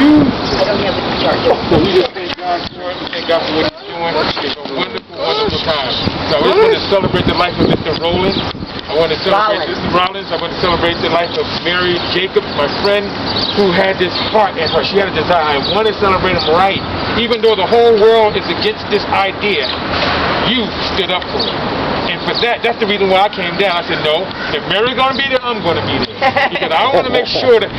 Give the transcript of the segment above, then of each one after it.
I don't have the charge. So we just thank God for it. We thank God for what He's doing. It's a wonderful, wonderful time. So I just want to celebrate the life of Mr. Rollin. I want to celebrate Rollins. I want to celebrate the life of Mary Jacobs, my friend, who had this heart in her. She had a desire. I want to celebrate him right. Even though the whole world is against this idea, you stood up for it. And for that, that's the reason why I came down. I said, no, if Mary's going to be there, I'm going to be there. Because I want to make sure that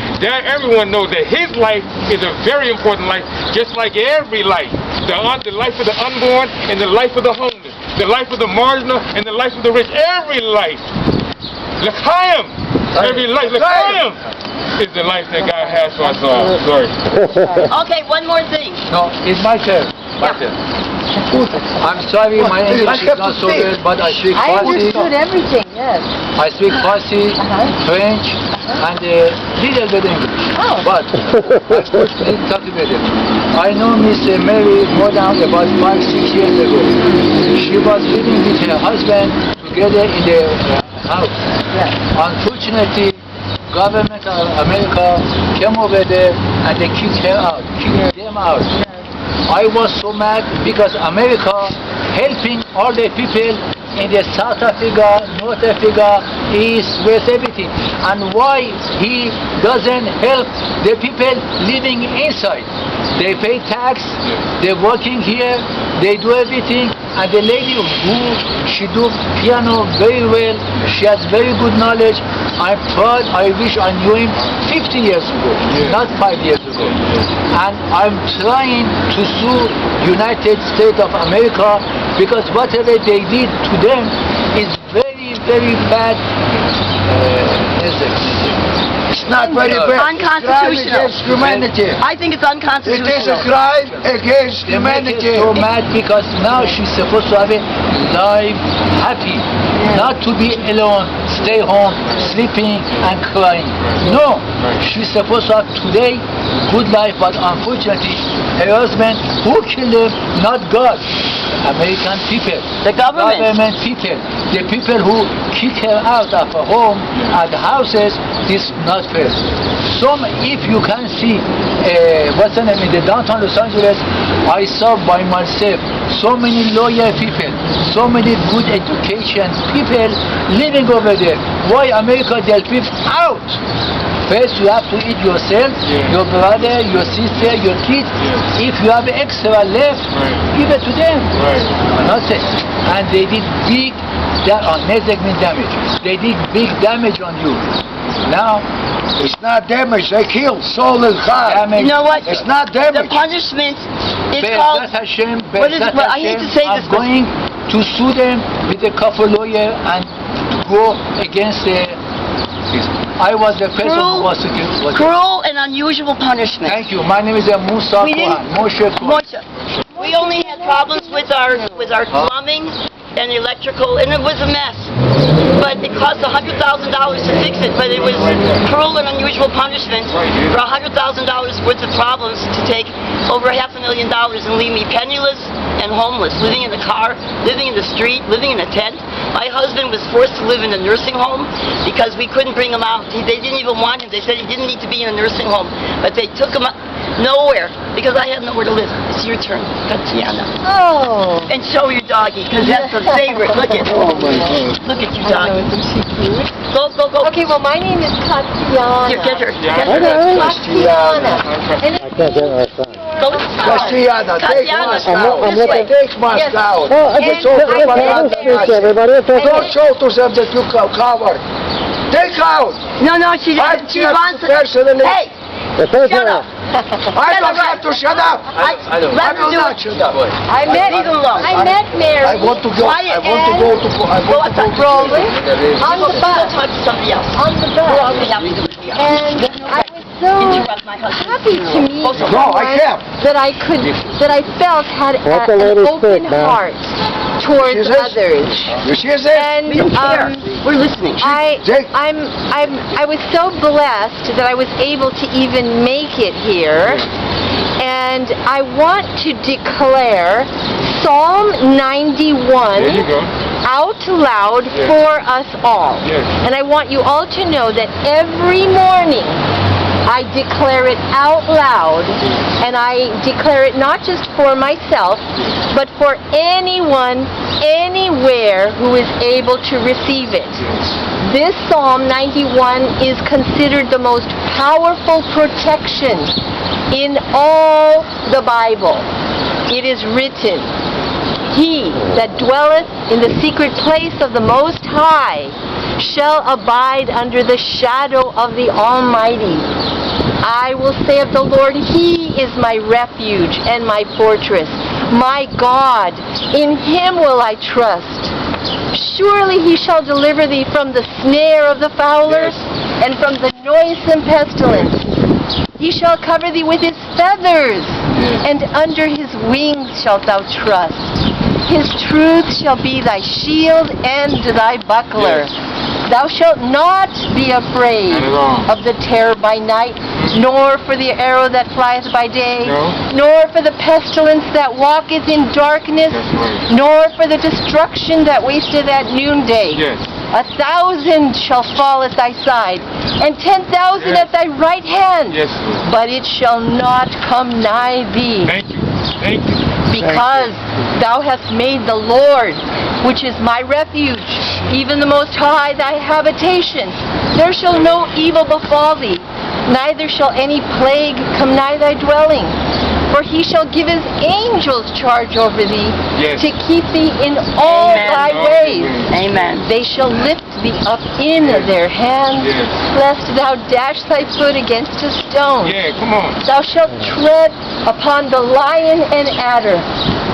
everyone knows that his life is a very important life, just like every life. The life of the unborn and the life of the homeless. The life of the marginal and the life of the rich. Every life. L'chaim. Every life. L'chaim is the life that God has for us all. Sorry. Okay, one more thing. No, it's my turn. My turn. I'm sorry, my English is not so good, but I speak I Farsi. understood everything, yes. I speak Farsi, French, and a little bit English. Oh. But I speak talking with him. I know Miss Mary more than about 5-6 years ago. She was living with her husband together in the house. Yes. Unfortunately, government of America came over there and they kicked them out. I was so mad because America helping all the people in the South Africa, North Africa, East, West, everything. And why he doesn't help the people living inside? They pay tax, they're working here, they do everything, and the lady who she do piano very well, she has very good knowledge. I'm proud, I wish I knew him 50 years ago, not 5 years ago. And I'm trying to sue United States of America because whatever they did to them is very, very bad. It's not very bad. Unconstitutional. It's humanity. I think it's It is a unconstitutional. crime against They make her humanity. so mad because now she's supposed to have a life happy, not to be alone, stay home, sleeping and crying. No, she's supposed to have today good life, but unfortunately, her husband, who killed him, not God, American people, The government. people, the people who kick her out of her home and houses, is not fair. If you can see, what's the name, in the downtown Los Angeles, I saw by myself so many lawyer people, so many good education people living over there. Why America dealt with out? First you have to eat yourself, your brother, your sister, your kids. If you have extra left, give it to them. Nothing. And they did big damage. They did big damage on you. Now, It's not damage. They killed. Soul is God. You know what? It's not The damage. punishment is called... Be'ezat Hashem, What is it? Well, I hate to say I'm this, but- going to sue them with a couple lawyer and go against the... I was the person who was... Cruel and unusual punishment. Thank you. My name is Musa We didn't- Kohan. Moshe Kohan. Moshe. We only had problems with our plumbing and electrical, and it was a mess. But it cost $100,000 to fix it, but it was cruel and unusual punishment for $100,000 worth of problems to take over $500,000 and leave me penniless and homeless, living in the car, living in the street, living in a tent. My husband was forced to live in a nursing home because we couldn't bring him out. They didn't even want him. They said he didn't need to be in a nursing home, but they took him nowhere because I had nowhere to live. It's your turn, Tatiana. Oh. And show your doggy, because that's the favorite. Look at Look at you, doggy. Go. Okay, well, my name is Tatiana. Here, get her. Tatiana. And I can't get my son. Go. Castellana, take Tatiana. Moscow. This way. Take Moscow. Oh, I And just let I me met speak to everybody. It's okay. Don't show to them that you covered. Take out. No, she I'm she just wants to... personally. Hey, It's okay. shut up. I don't have to shut up. I I don't. Let her will do not it. shut up. I met Leave him alone. I met Mary I want to go. Quiet, I want to go to. I Go want to go to. Rollin on the Go bus. talk to somebody else. On the Go bus. out and do it. And I was so Interrupt my husband. happy to meet No, I someone can't. that I felt had Let the an lady open speak, ma'am. heart towards She says- others. You see this? And We don't care. We're listening. Jake. I was so blessed that I was able to even make it here. And I want to declare Psalm 91 There you go. out loud for us all. Yes. And I want you all to know that every morning I declare it out loud, and I declare it not just for myself, but for anyone, anywhere who is able to receive it. This Psalm 91 is considered the most powerful protection in all the Bible. It is written, "He that dwelleth in the secret place of the Most High shall abide under the shadow of the Almighty. I will say of the Lord, He is my refuge and my fortress, my God, in Him will I trust. Surely He shall deliver thee from the snare of the fowler and from the noisome pestilence. He shall cover thee with His feathers, and under His wings shalt thou trust. His truth shall be thy shield and thy buckler. Thou shalt not be afraid of the terror by night, nor for the arrow that flieth by day, nor for the pestilence that walketh in darkness, nor for the destruction that wasteth at noonday. 1,000 shall fall at thy side, and 10,000 at thy right hand, but it shall not come nigh thee. Thank you. Thank you. Because thou hast made the Lord, which is my refuge, even the Most High, thy habitation. There shall no evil befall thee, neither shall any plague come nigh thy dwelling. For He shall give His angels charge over thee, to keep thee in all thy ways. Amen. They shall lift thee up in their hands, lest thou dash thy foot against a stone. Come on. Thou shalt tread upon the lion and adder,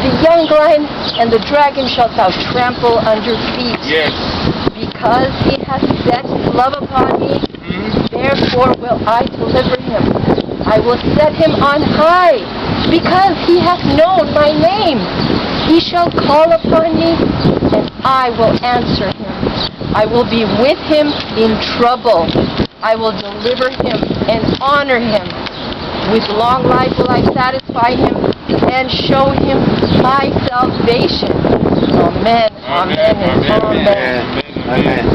the young lion and the dragon shalt thou trample under feet. Because He hath set His love upon me, therefore will I deliver him. I will set him on high, because he hath known my name. He shall call upon me, and I will answer him. I will be with him in trouble. I will deliver him and honor him. With long life will I satisfy him and show him my salvation. Amen, amen, and amen. Amen.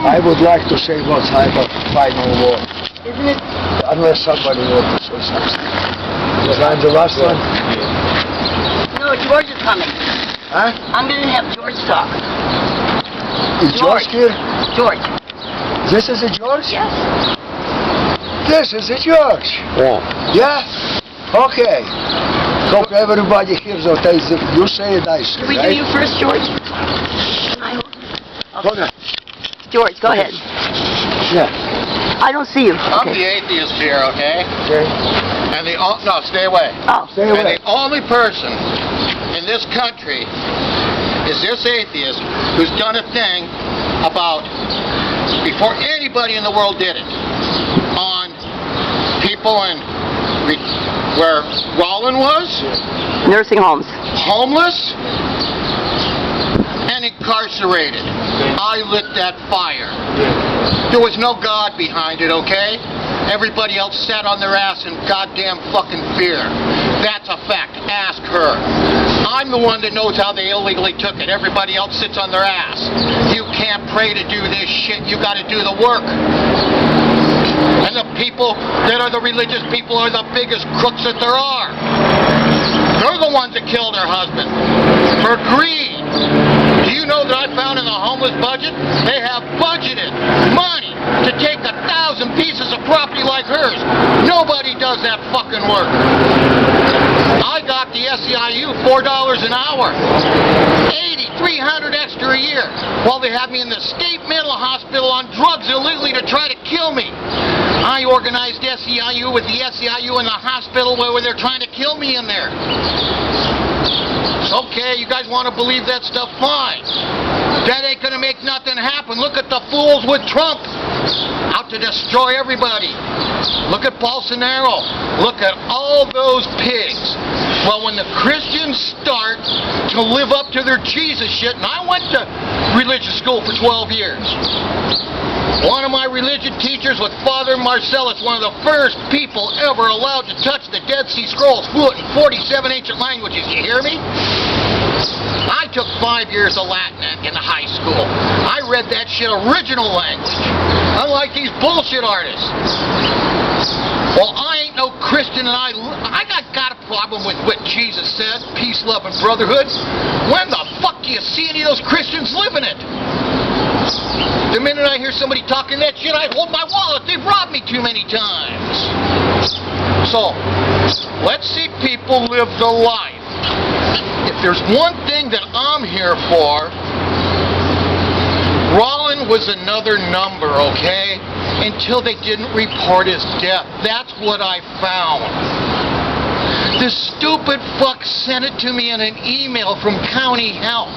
I would like to say one time of final word. Isn't it? Unless somebody wants to say something. Was I the last one? No, George is coming. Huh? I'm going to have George talk. Is George here? George. This is a George? Yes. This is a George. Yeah. Yeah? Okay. Hope everybody hears what you say and I say, Can we do right? you first, George? Can I hold? Go ahead. George, go ahead. Yeah. I don't see you. I'm the atheist here, okay? Okay. And no, stay away. Oh. Stay And away. the only person in this country is this atheist who's done a thing about, before anybody in the world did it, on people in where Rollin was, Nursing homes. homeless, and incarcerated. I lit that fire. There was no God behind it, okay? Everybody else sat on their ass in goddamn fucking fear. That's a fact. Ask her. I'm the one that knows how they illegally took it. Everybody else sits on their ass. You can't pray to do this shit. You gotta do the work. And the people that are the religious people are the biggest crooks that there are. They're the ones that killed her husband. For greed. Do you know that I found in the homeless budget, they have budgeted money to take 1,000 pieces of property like hers. Nobody does that fucking work. I got the SEIU $4 an hour. $8,300 extra a year. While they have me in the state mental hospital on drugs illegally to try to kill me. I organized SEIU with the SEIU in the hospital where they're trying to kill me in there. Okay, you guys want to believe that stuff, fine. That ain't gonna make nothing happen. Look at the fools with Trump. Out to destroy everybody. Look at Bolsonaro. Look at all those pigs. Well, when the Christians start to live up to their Jesus shit, and I went to religious school for 12 years. One of my religion teachers was Father Marcellus, one of the first people ever allowed to touch the Dead Sea Scrolls fluent in 47 ancient languages. You hear me? I took 5 years of Latin in high school. I read that shit original language. Unlike these bullshit artists. Well, I ain't no Christian, and I got a problem with what Jesus said, peace, love, and brotherhood. When the fuck do you see any of those Christians living it? The minute I hear somebody talking that shit, I hold my wallet. They've robbed me too many times. So, let's see people live the life. If there's one thing that I'm here for, Rollin was another number, okay? Until they didn't report his death. That's what I found. This stupid fuck sent it to me in an email from County Health.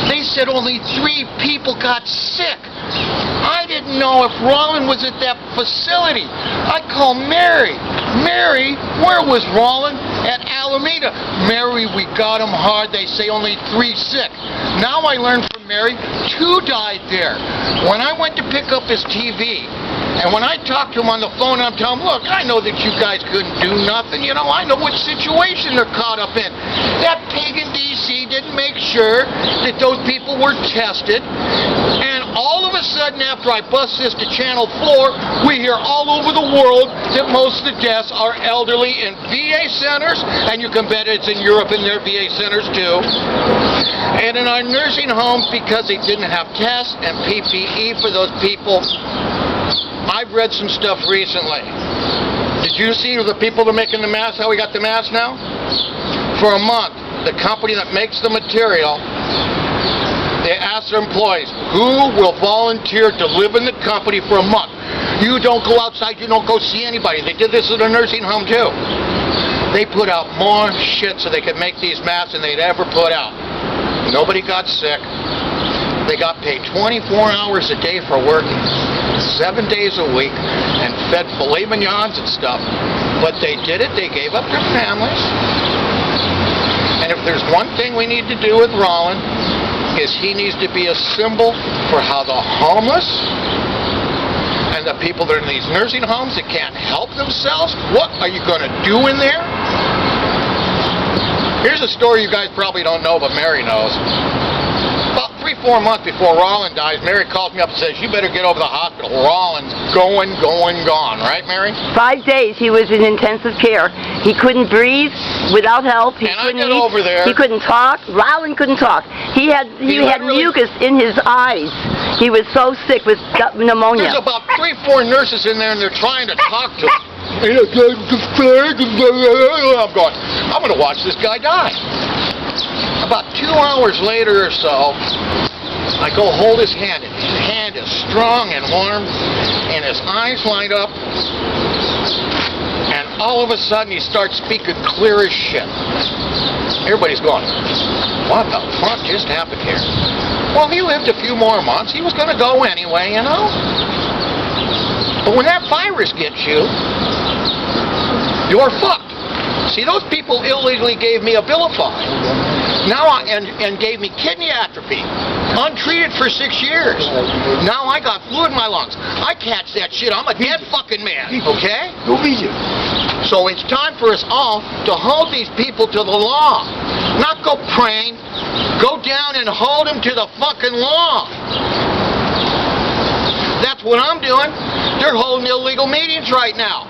They said only 3 people got sick. I didn't know if Rollin was at that facility. I called Mary. Mary, where was Rollin? At Alameda. Mary, we got him hard. They say only 3 sick. Now I learned from Mary, 2 died there. When I went to pick up his TV, and when I talked to him on the phone, I'm telling him, look, I know that you guys couldn't do nothing. You know, I know what situation they're caught up in. That pig in D.C. didn't make sure that those people were tested. And all of a sudden, after I bust this to Channel 4, we hear all over the world that most of the deaths are elderly in VA centers, and you can bet it's in Europe in their VA centers too. And in our nursing homes, because they didn't have tests and PPE for those people. I've read some stuff recently. Did you see the people that are making the masks, how we got the masks now? For a month, the company that makes the material, they ask their employees, who will volunteer to live in the company for a month? You don't go outside, you don't go see anybody. They did this at a nursing home too. They put out more shit so they could make these masks than they'd ever put out. Nobody got sick. They got paid 24 hours a day for working, 7 days a week, and fed filet mignons and stuff. But they did it, they gave up their families. And if there's one thing we need to do with Rollin, is he needs to be a symbol for how the homeless and the people that are in these nursing homes that can't help themselves, what are you going to do in there? Here's a story you guys probably don't know, but Mary knows. About 3-4 months before Rollin dies, Mary calls me up and says, you better get over to the hospital. Rollin's gone. Right, Mary? 5 days he was in intensive care. He couldn't breathe without help. He And I couldn't get eat. over there. He couldn't talk. Rollin couldn't talk. He had literally- mucus in his eyes. He was so sick with gut pneumonia. There's about 3-4 nurses in there, and they're trying to talk to him. I'm going, I'm going to watch this guy die. About 2 hours later or so, I go hold his hand, and his hand is strong and warm, and his eyes light up, and all of a sudden he starts speaking clear as shit. Everybody's going, what the fuck just happened here? Well, he lived a few more months. He was going to go anyway, you know? But when that virus gets you, you're fucked. See, those people illegally gave me Abilify. Now and gave me kidney atrophy. Untreated for 6 years. Now I got fluid in my lungs. I catch that shit. I'm a dead fucking man, okay? Go visit. So it's time for us all to hold these people to the law. Not go praying. Go down and hold them to the fucking law. That's what I'm doing. They're holding illegal meetings right now.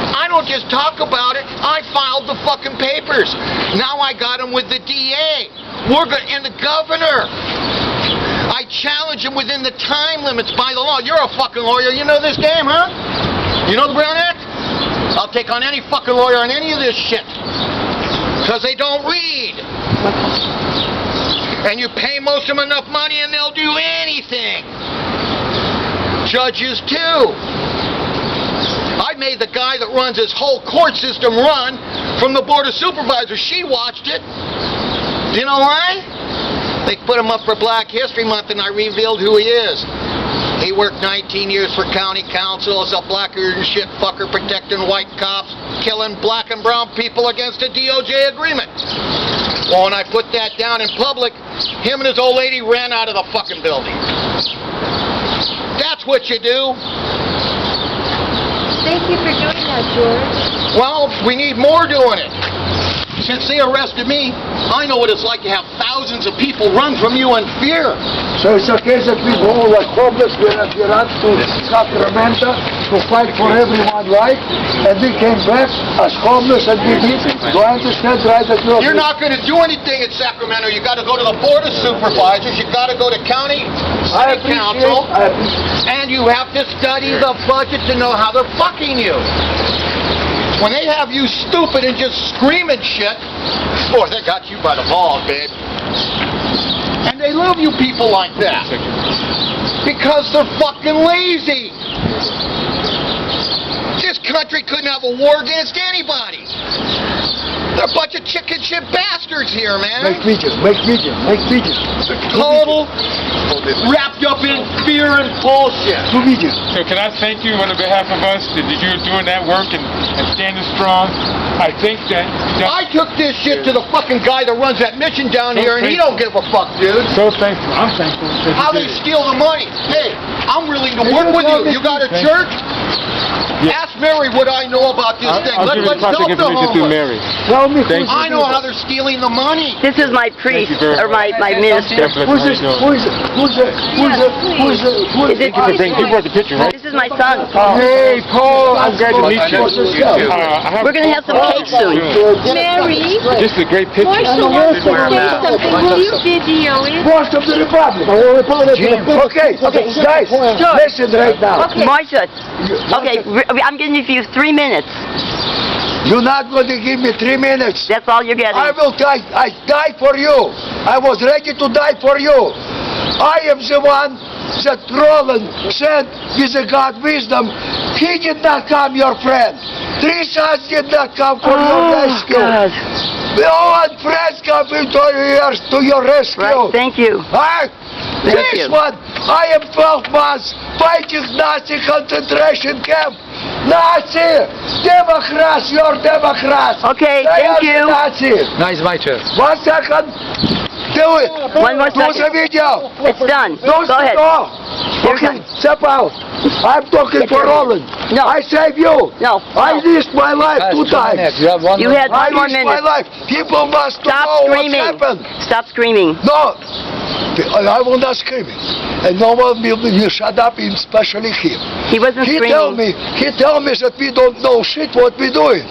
I don't just talk about it. I filed the fucking papers. Now I got them with the DA. And the governor. I challenge him within the time limits by the law. You're a fucking lawyer. You know this game, huh? You know the Brown Act? I'll take on any fucking lawyer on any of this shit. Because they don't read. And you pay most of them enough money and they'll do anything. Judges too. I made the guy that runs this whole court system run from the Board of Supervisors. She watched it. Do you know why? They put him up for Black History Month and I revealed who he is. He worked 19 years for county council as a blacker and shit fucker protecting white cops, killing black and brown people against a DOJ agreement. Well, when I put that down in public, him and his old lady ran out of the fucking building. That's what you do. Thank you for doing that, George. Well, we need more doing it. since they arrested me, I know what it's like to have thousands of people run from you in fear. So it's a case that we go like homeless, we run to Sacramento to fight for everyone's right, and we came back as homeless and we did it. Do I understand right that You're not going to do anything in Sacramento. You got to go to the Board of Supervisors. You got to go to County City Council, and you have to study the budget to know how they're fucking you. When they have you stupid and just screaming shit, boy, they got you by the balls, babe. And they love you people like that because they're fucking lazy. This country couldn't have a war against anybody. They're a bunch of chicken shit bastards here, man. Make videos, make videos, make videos. Total wrapped up in fear and bullshit. Do videos. So can I thank you on behalf of us that you're doing that work and standing strong? I think that... I took this shit to the fucking guy that runs that mission down here, and he don't give a fuck, dude. So thankful. I'm thankful. How they steal the money? Hey, I'm willing to work with you. You got a church? Yeah. Ask Mary what I know about this thing. I'll give you Let's contact help the information through homeless. Mary. Tell me Thank who's I know how they're stealing the money. This is my priest, Thank you very or my minister. Who's this? Who's it? Who's it? Who's it? Who's it? Who's Is it You brought the picture, right? This is my son, Paul. Hey, Paul, I'm glad to meet you. We're gonna have some cake soon. Mary, This is a great picture. Marshall wants to say something. Will you video it? First of the Republic. Okay, guys, listen right now. Marsha, okay, I'm giving you 3 minutes. You're not going to give me 3 minutes. That's all you're getting. I will die. I die for you. I was ready to die for you. I am the one that Rollin sent with the God wisdom. He did not come, your friend. 3 sons did not come for your rescue. God. No one friends come to your rescue. Right, thank you. Right? Thank This you. one, I am 12 months fighting Nazi concentration camp. Nazi! Democrats, you're Democrats! Okay, They thank are you. Nazi! Now it's my turn. 1 second. Do it. One more Do the second. video. It's done. Don't Go ahead. go. You're Okay, done. step out. I'm talking for Rollin. No. I save you. No. I risked my life 2 times. You have one You more. had I 1 more risked my minute. life. People must Stop know screaming. what happened. Stop screaming. No, I will not scream it. And no one will shut up, especially him. He wasn't He tell screaming. me that we don't know shit what we doing.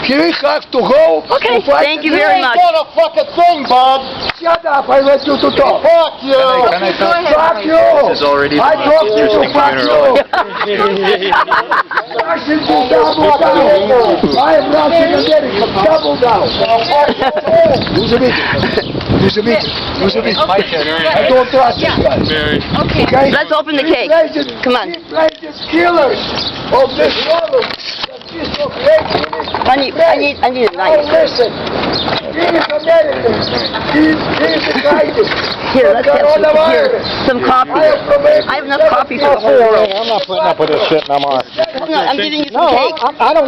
He have to go. Okay, to fight thank you the- very much. Not a fucking thing, Bob. Shut up, I want you to talk. Fuck you. Can I talk? Fuck you. I talk to you, fuck you. Russian to double down. I am Russian American, double down. Who's a meeting? Who's a meeting? Who's a meeting? My turn. I don't trust this guy. Mary. Okay? Let's open the cake. Come on. These killers of this world. That piece of hate. Honey, I need a Now knife. listen. He is American. He is the guidance. Here, let's have Coronavirus. some coffee. I am from I have enough coffee for the whole world. I'm not putting up with this shit no more. No, I'm giving you some No, cake. I don't